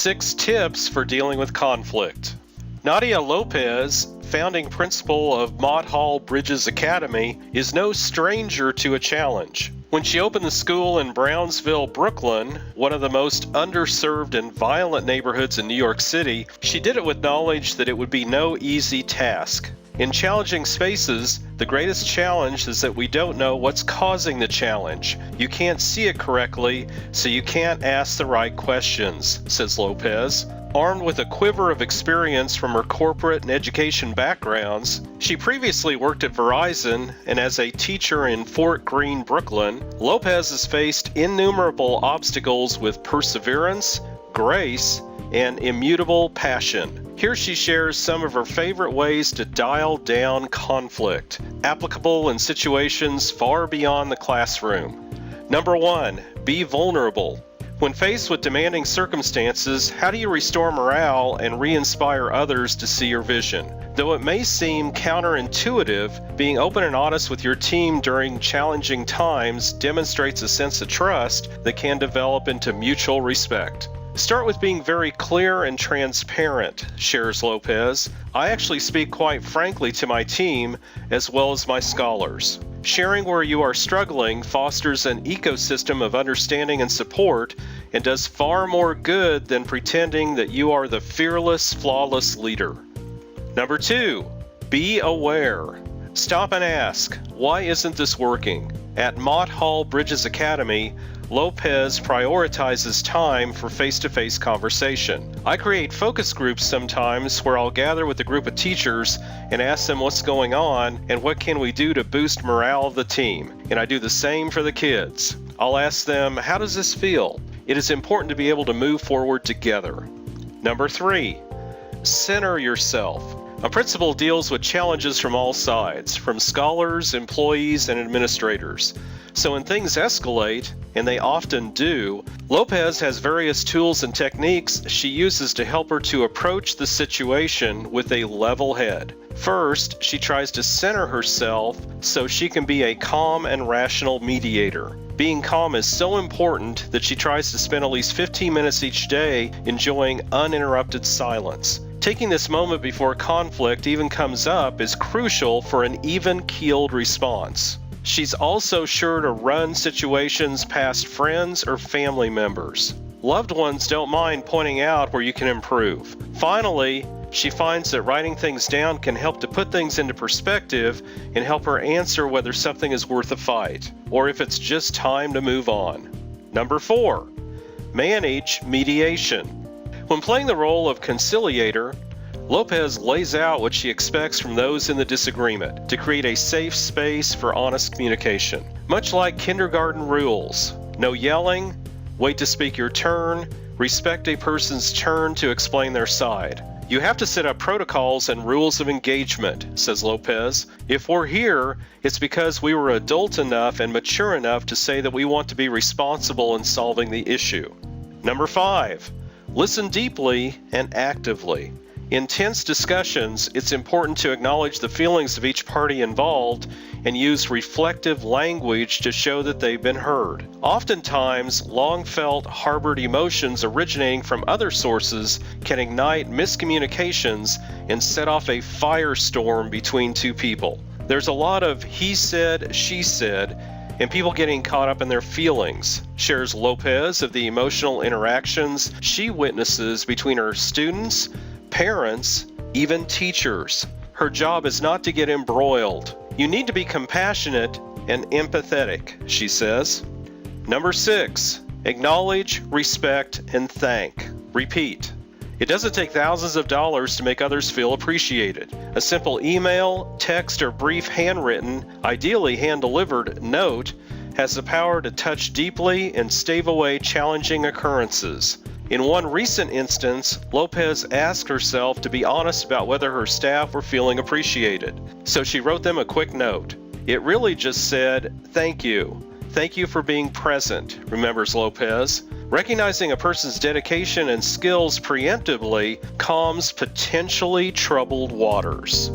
6 tips for dealing with conflict. Nadia Lopes, founding principal of Мотт Холл Bridges Academy, is no stranger to a challenge. When she opened the school in Brownsville, Brooklyn, one of the most underserved and violent neighborhoods in New York City, she did it with knowledge that it would be no easy task. In challenging spaces, the greatest challenge is that we don't know what's causing the challenge. You can't see it correctly, so you can't ask the right questions, says Lopes. Armed with a quiver of experience from her corporate and education backgrounds, she previously worked at Verizon, and as a teacher in Fort Greene, Brooklyn, Lopes has faced innumerable obstacles with perseverance, grace, and immutable passion. Here she shares some of her favorite ways to dial down conflict, applicable in situations far beyond the classroom. Number 1, be vulnerable. When faced with demanding circumstances, how do you restore morale and re-inspire others to see your vision? Though it may seem counterintuitive, being open and honest with your team during challenging times demonstrates a sense of trust that can develop into mutual respect. Start with being very clear and transparent, shares Lopes. I actually speak quite frankly to my team as well as my scholars. Sharing where you are struggling fosters an ecosystem of understanding and support and does far more good than pretending that you are the fearless, flawless leader. Number 2, be aware. Stop and ask, why isn't this working? At Мотт Холл Bridges Academy, Lopes prioritizes time for face-to-face conversation. I create focus groups sometimes where I'll gather with a group of teachers and ask them what's going on and what can we do to boost morale of the team. And I do the same for the kids. I'll ask them, how does this feel? It is important to be able to move forward together. Number 3, center yourself. A principal deals with challenges from all sides, from scholars, employees, and administrators. So when things escalate, and they often do, Lopes has various tools and techniques she uses to help her to approach the situation with a level head. First, she tries to center herself so she can be a calm and rational mediator. Being calm is so important that she tries to spend at least 15 minutes each day enjoying uninterrupted silence. Taking this moment before conflict even comes up is crucial for an even-keeled response. She's also sure to run situations past friends or family members. Loved ones don't mind pointing out where you can improve. Finally, she finds that writing things down can help to put things into perspective and help her answer whether something is worth a fight, or if it's just time to move on. Number 4, manage mediation. When playing the role of conciliator, Lopes lays out what she expects from those in the disagreement to create a safe space for honest communication. Much like kindergarten rules, no yelling, wait to speak your turn, respect a person's turn to explain their side. You have to set up protocols and rules of engagement, says Lopes. If we're here, it's because we were adult enough and mature enough to say that we want to be responsible in solving the issue. Number 5, listen deeply and actively. In tense discussions, it's important to acknowledge the feelings of each party involved and use reflective language to show that they've been heard. Oftentimes, long-felt, harbored emotions originating from other sources can ignite miscommunications and set off a firestorm between two people. There's a lot of he said, she said, and people getting caught up in their feelings, shares Lopes of the emotional interactions she witnesses between her students, parents, even teachers. Her job is not to get embroiled. You need to be compassionate and empathetic, she says. Number 6, acknowledge, respect, and thank. Repeat. It doesn't take thousands of dollars to make others feel appreciated. A simple email, text, or brief handwritten, ideally hand-delivered note has the power to touch deeply and stave away challenging occurrences. In one recent instance, Lopes asked herself to be honest about whether her staff were feeling appreciated. So she wrote them a quick note. It really just said, "Thank you. Thank you for being present," remembers Lopes. Recognizing a person's dedication and skills preemptively calms potentially troubled waters.